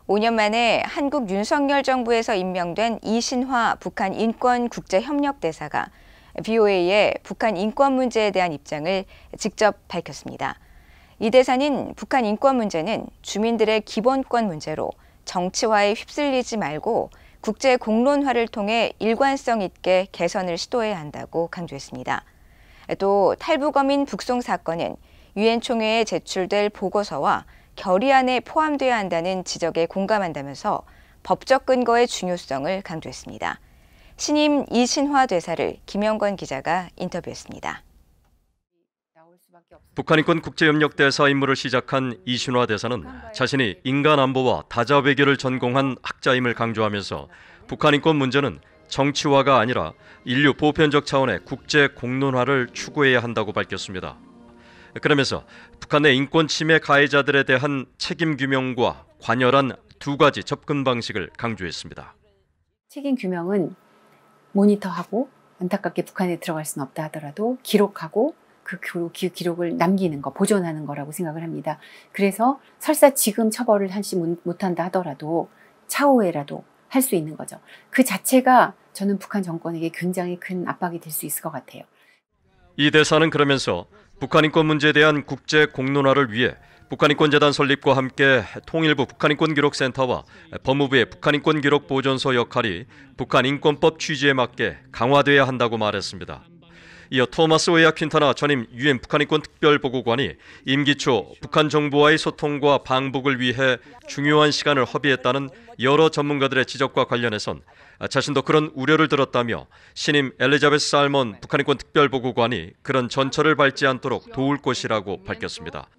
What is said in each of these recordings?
5년 만에 한국 윤석열 정부에서 임명된 이신화 북한 인권국제협력대사가 VOA에 북한 인권 문제에 대한 입장을 직접 밝혔습니다. 이 대사는 북한 인권 문제는 주민들의 기본권 문제로 정치화에 휩쓸리지 말고 국제 공론화를 통해 일관성 있게 개선을 시도해야 한다고 강조했습니다. 또 탈북어민 북송 사건은 유엔 총회에 제출될 보고서와 결의안에 포함돼야 한다는 지적에 공감한다면서 법적 근거의 중요성을 강조했습니다. 신임 이신화 대사를 김영권 기자가 인터뷰했습니다. 북한 인권 국제협력대사 임무를 시작한 이신화 대사는 자신이 인간 안보와 다자 외교를 전공한 학자임을 강조하면서 북한 인권 문제는 정치화가 아니라 인류 보편적 차원의 국제 공론화를 추구해야 한다고 밝혔습니다. 그러면서 북한 내 인권 침해 가해자들에 대한 책임 규명과 관여한 두 가지 접근 방식을 강조했습니다. 책임 규명은 모니터하고 안타깝게 북한에 들어갈 수는 없다 하더라도 기록하고 그 기록을 남기는 거, 보존하는 거라고 생각을 합니다. 그래서 설사 지금 처벌을 한시 못한다 하더라도 차후에라도 할 수 있는 거죠. 그 자체가 저는 북한 정권에게 굉장히 큰 압박이 될 수 있을 것 같아요. 이 대사는 그러면서 북한 인권 문제에 대한 국제 공론화를 위해 북한인권재단 설립과 함께 통일부 북한인권기록센터와 법무부의 북한인권기록보존소 역할이 북한인권법 취지에 맞게 강화돼야 한다고 말했습니다. 이어 토마스 웨아 퀸타나 전임 유엔 북한인권 특별보고관이 임기 초 북한 정부와의 소통과 방북을 위해 중요한 시간을 허비했다는 여러 전문가들의 지적과 관련해선 자신도 그런 우려를 들었다며 신임 엘리자베스 살몬 북한인권 특별보고관이 그런 전철을 밟지 않도록 도울 것이라고 밝혔습니다.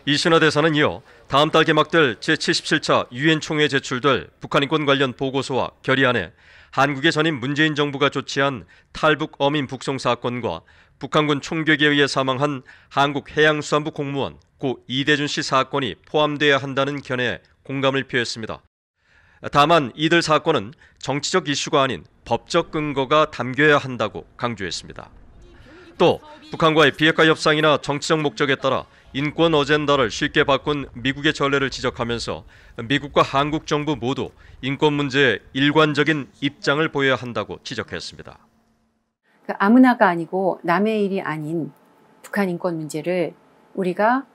이신화 대사는 이어 다음 달 개막될 제77차 유엔 총회에 제출될 북한인권 관련 보고서와 결의안에 한국의 전임 문재인 정부가 조치한 탈북 어민 북송 사건과 북한군 총격에 의해 사망한 한국 해양수산부 공무원 고 이대준 씨 사건이 포함돼야 한다는 견해에 공감을 표했습니다. 다만 이들 사건은 정치적 이슈가 아닌 법적 근거가 담겨야 한다고 강조했습니다. 또 북한과의 비핵화 협상이나 정치적 목적에 따라 인권 어젠다를 쉽게 바꾼 미국의 전례를 지적하면서 미국과 한국 정부 모두 인권 문제에 일관적인 입장을 보여야 한다고 지적했습니다. 아무나가 아니고 남의 일이 아닌 북한 인권 문제를 우리가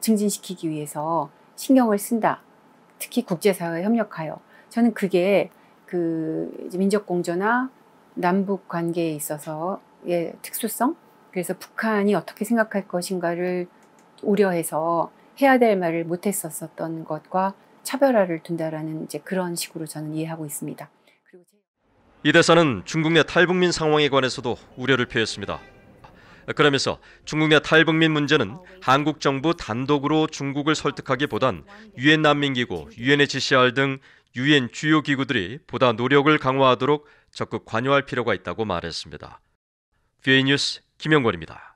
증진시키기 위해서 신경을 쓴다. 특히 국제사회에 협력하여. 저는 그게 민족 공조나 남북 관계에 있어서의 특수성, 그래서 북한이 어떻게 생각할 것인가를 우려해서 해야 될 말을 못했었던 것과 차별화를 둔다라는 이제 그런 식으로 저는 이해하고 있습니다. 이 대사는 중국 내 탈북민 상황에 관해서도 우려를 표했습니다. 그러면서 중국 내 탈북민 문제는 한국 정부 단독으로 중국을 설득하기보단 유엔 난민기구, UNHCR 등 유엔 주요 기구들이 보다 노력을 강화하도록 적극 관여할 필요가 있다고 말했습니다. VOA 뉴스 김영권입니다.